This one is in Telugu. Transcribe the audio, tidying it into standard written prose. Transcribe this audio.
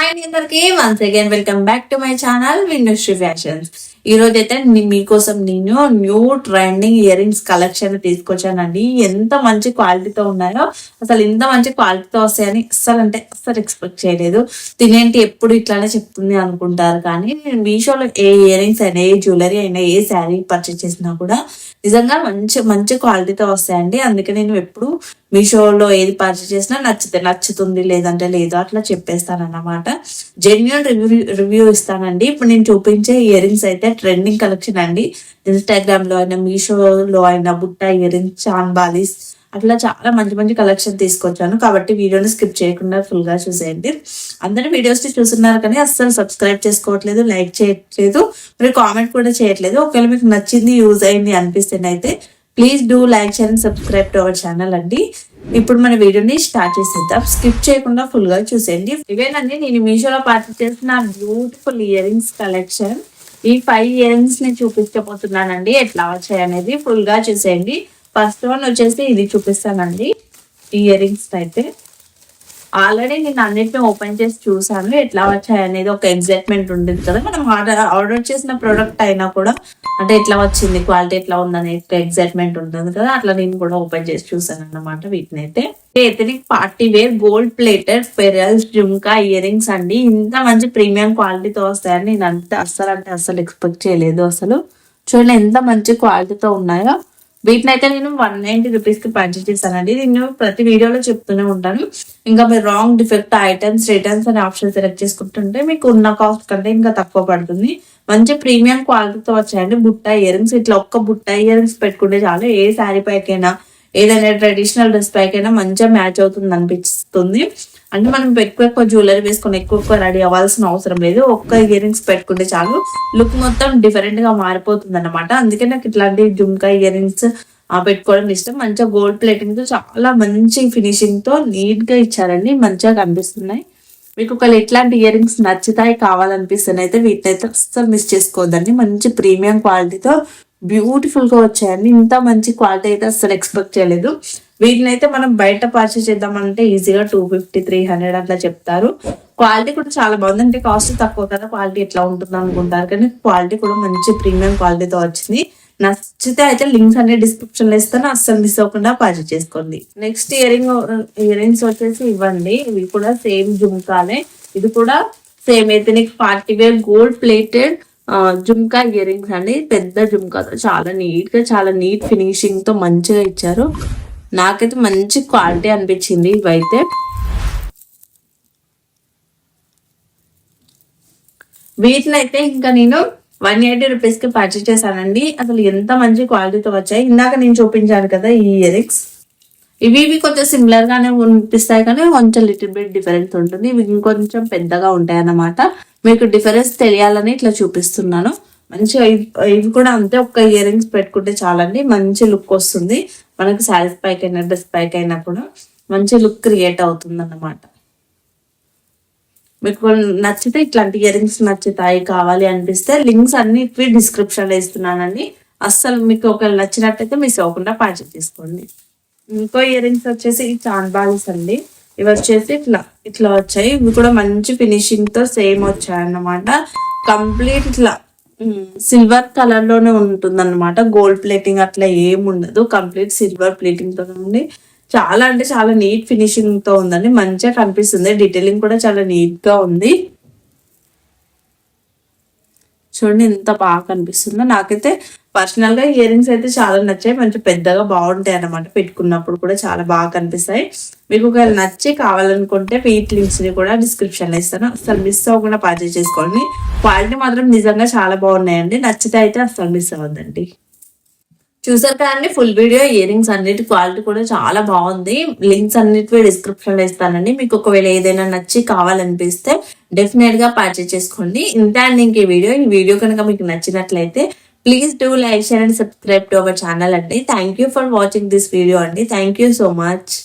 హాయ్ అందరికి once again welcome back to my channel Vinnusri fashions. ఈ రోజు అయితే మీకోసం నేను new trending earrings collection తీసుకొచ్చానండి. ఎంత మంచి క్వాలిటీతో ఉన్నాయో, అసలు ఇంత మంచి క్వాలిటీతో వస్తాయని అస్సలు ఎక్స్పెక్ట్ చేయలేదు. తినేంటి ఎప్పుడు ఇట్లానే చెప్తుంది అనుకుంటారు, కానీ నేను మీషోలో ఏ ఇయర్ రింగ్స్ అయినా, ఏ జ్యువెలరీ అయినా, ఏ శారీ పర్చేస్ చేసినా కూడా నిజంగా మంచి క్వాలిటీతో వస్తాయండి. అందుకే నేను ఎప్పుడు మీషోలో ఏది పర్చేస్ చేసినా నచ్చుతుంది లేదంటే లేదు అట్లా చెప్పేస్తాను అన్నమాట. జెన్యున్ రివ్యూ ఇస్తానండి. ఇప్పుడు నేను చూపించే ఇయర్ రింగ్స్ అయితే ట్రెండింగ్ కలెక్షన్ అండి. ఇన్స్టాగ్రామ్ లో అయినా, మీషోలో అయినా బుట్ట ఇయర్ రింగ్స్, చాన్ బాలీస్ అట్లా చాలా మంచి కలెక్షన్ తీసుకొచ్చాను. కాబట్టి వీడియోని స్కిప్ చేయకుండా ఫుల్ గా చూసేయండి. అందరి వీడియోస్ చూస్తున్నారు కానీ అస్సలు సబ్స్క్రైబ్ చేసుకోవట్లేదు, లైక్ చేయట్లేదు, మరి కామెంట్ కూడా చేయట్లేదు. ఒకవేళ మీకు నచ్చింది, యూజ్ అయింది అనిపిస్తుంది అయితే please do like, share and subscribe to our channel అండి. ఇప్పుడు మన వీడియోని స్టార్ట్ చేసేద్దాం. స్కిప్ చేయకుండా ఫుల్ గా చూసేయండి. ఇవేనండి నేను మీషోలో పర్చేస్ చేసిన బ్యూటిఫుల్ ఇయర్ రింగ్స్ కలెక్షన్. ఈ 5 ఇయర్ రింగ్స్ ని చూపించబోతున్నానండి. ఎట్లా వచ్చాయి అనేది ఫుల్ గా చూసేయండి. ఫస్ట్ వన్ వచ్చేసి ఇది చూపిస్తానండి. ఇయర్ రింగ్స్ అయితే ఆల్రెడీ నేను అన్నిటిని ఓపెన్ చేసి చూసాను, ఎట్లా వచ్చాయి అనేది ఒక ఎగ్జైట్మెంట్ ఉండేది కదా. మనం ఆర్డర్ చేసిన ప్రోడక్ట్ అయినా కూడా అంటే ఎట్లా వచ్చింది, క్వాలిటీ ఎట్లా ఉందనే ఎగ్జైట్మెంట్ ఉంటుంది కదా. అట్లా నేను కూడా ఓపెన్ చేసి చూసాను అన్నమాట. వీటిని అయితే ethnic party wear gold plated pearls jhumka earrings అండి. ఇంత మంచి ప్రీమియం క్వాలిటీతో వస్తాయని నేను అస్సలు ఎక్స్పెక్ట్ చేయలేదు. అసలు చూడండి ఎంత మంచి క్వాలిటీతో ఉన్నాయో. వీటిని అయితే నేను 190 రూపీస్ కి పర్చేస్ చేశానండి. నేను ప్రతి వీడియోలో చెప్తూనే ఉంటాను. ఇంకా మీరు రాంగ్, డిఫెక్ట్ ఐటమ్స్, రిటర్న్స్ అనే ఆప్షన్ సెలెక్ట్ చేసుకుంటుంటే మీకు ఉన్న కాస్ట్ కంటే ఇంకా తక్కువ పడుతుంది. మంచి ప్రీమియం క్వాలిటీతో వచ్చాయండి బుట్ట ఇయర్ రింగ్స్. ఇట్లా ఒక్క బుట్ట ఇయర్ రింగ్స్ పెట్టుకుంటే చాలు, ఏ శారీ పైకైనా, ఏదైనా ట్రెడిషనల్ డ్రెస్ పైకైనా మంచిగా మ్యాచ్ అవుతుంది అనిపిస్తుంది. అంటే మనం ఎక్కువ జ్యువెలరీ వేసుకొని ఎక్కువ రెడీ అవ్వాల్సిన అవసరం లేదు. ఒక్క ఇయర్ రింగ్స్ పెట్టుకుంటే చాలు, లుక్ మొత్తం డిఫరెంట్ గా మారిపోతుంది అనమాట. అందుకే నాకు ఇట్లాంటి జుమ్కా ఇయర్ రింగ్స్ పెట్టుకోవడం ఇష్టం. మంచిగా గోల్డ్ ప్లేటింగ్ తో చాలా మంచి ఫినిషింగ్ తో నీట్ గా ఇచ్చారండి. మంచిగా కనిపిస్తున్నాయి. మీకు ఒకవేళ ఇట్లాంటి ఇయర్ రింగ్స్ నచ్చుతాయి, కావాలనిపిస్తున్నాయి అయితే వీటిని అయితే అస్సలు మిస్ చేసుకోవద్దండి. మంచి ప్రీమియం క్వాలిటీతో బ్యూటిఫుల్ గా వచ్చాయండి. ఇంత మంచి క్వాలిటీ అయితే అస్సలు ఎక్స్పెక్ట్ చేయలేదు. వీటిని అయితే మనం బయట పర్చేస్ చేద్దామంటే ఈజీగా 250, 300 అట్లా చెప్తారు. క్వాలిటీ కూడా చాలా బాగుంది. అంటే కాస్ట్ తక్కువ కదా, క్వాలిటీ ఎట్లా ఉంటుంది అనుకుంటారు, కానీ క్వాలిటీ కూడా మంచి ప్రీమియం క్వాలిటీతో వచ్చింది. నచ్చితే అయితే లింక్స్ అన్ని డిస్క్రిప్షన్ లో ఇస్తాను, అస్సలు మిస్ అవ్వకుండా పర్చేస్ చేసుకోండి. నెక్స్ట్ ఇయర్ రింగ్స్ వచ్చేసి ఇవ్వండి. ఇవి కూడా సేమ్ జుమ్కానే. ఇది కూడా same ethnic party wear gold plated jhumka earrings అండి. పెద్ద జుమ్కాతో చాలా నీట్ గా, చాలా నీట్ ఫినిషింగ్ తో మంచిగా ఇచ్చారు. నాకైతే మంచి క్వాలిటీ అనిపించింది ఇవైతే. వీటిని అయితే ఇంకా నేను 180 రూపీస్ కి పర్చేస్ చేశానండి. అసలు ఎంత మంచి క్వాలిటీతో వచ్చాయి. ఇందాక నేను చూపించాను కదా ఈ ఇయర్ రింగ్స్, ఇవి కొంచెం సిమిలర్ గానే అనిపిస్తాయి, కానీ కొంచెం లిటిల్ బిట్ డిఫరెన్స్ ఉంటుంది. ఇవి ఇంకొంచెం పెద్దగా ఉంటాయి అన్నమాట. మీకు డిఫరెన్స్ తెలియాలని ఇట్లా చూపిస్తున్నాను. మంచిగా ఇవి కూడా అంతే, ఒక్క ఇయర్ రింగ్స్ పెట్టుకుంటే చాలండి, మంచి లుక్ వస్తుంది. మనకి శారీస్ పైకైనా, డ్రెస్ పైకైనా కూడా మంచి లుక్ క్రియేట్ అవుతుంది అన్నమాట. మీకు నచ్చితే ఇట్లాంటి ఇయర్ రింగ్స్ నచ్చుతాయి, కావాలి అనిపిస్తే లింక్స్ అన్నిటివి డిస్క్రిప్షన్ లో ఇస్తున్నానండి. అస్సలు మీకు ఒకవేళ నచ్చినట్టయితే మిస్ అవ్వకుండా పర్చేస్ చేసుకోండి. ఇంకో ఇయర్ రింగ్స్ వచ్చేసి ఈ చాన్ బాలీస్ అండి. ఇవి వచ్చేసి ఇట్లా వచ్చాయి. ఇవి కూడా మంచి ఫినిషింగ్ తో సేమ్ వచ్చాయి అన్నమాట. కంప్లీట్ ఇట్లా సిల్వర్ కలర్ లోనే ఉంటుంది అనమాట. గోల్డ్ ప్లేటింగ్ అట్లా ఏం ఉండదు, కంప్లీట్ సిల్వర్ ప్లేటింగ్ తో ఉండి చాలా అంటే చాలా నీట్ ఫినిషింగ్ తో ఉందండి. మంచిగా కనిపిస్తుంది. డీటెయిలింగ్ కూడా చాలా నీట్ గా ఉంది. చూడండి ఎంత బాగా కనిపిస్తుందో. నాకైతే పర్సనల్ గా ఇయర్ రింగ్స్ అయితే చాలా నచ్చాయి. మంచి పెద్దగా బాగుంటాయి అన్నమాట. పెట్టుకున్నప్పుడు కూడా చాలా బాగా కనిపిస్తాయి. మీకు ఒకవేళ నచ్చి కావాలనుకుంటే వీటి లింక్స్ ని కూడా డిస్క్రిప్షన్ లో ఇస్తాను, అసలు మిస్ అవ్వకుండా పర్చేస్ చేసుకోండి. క్వాలిటీ మాత్రం నిజంగా చాలా బాగున్నాయండి. నచ్చితే అయితే అసలు మిస్ అవ్వద్దండి. చూసారు కదండి ఫుల్ వీడియో. ఇయర్ రింగ్స్ అన్నిటి క్వాలిటీ కూడా చాలా బాగుంది. లింక్స్ అన్నిటివి డిస్క్రిప్షన్ లో ఇస్తానండి. మీకు ఒకవేళ ఏదైనా నచ్చి కావాలనిపిస్తే డెఫినెట్ గా పర్చేస్ చేసుకోండి. ఇంత అండి ఇంక ఈ వీడియో కనుక మీకు నచ్చినట్లయితే please do like, share and subscribe to our channel అండి. Thank you for watching this video అండి. Thank you so much.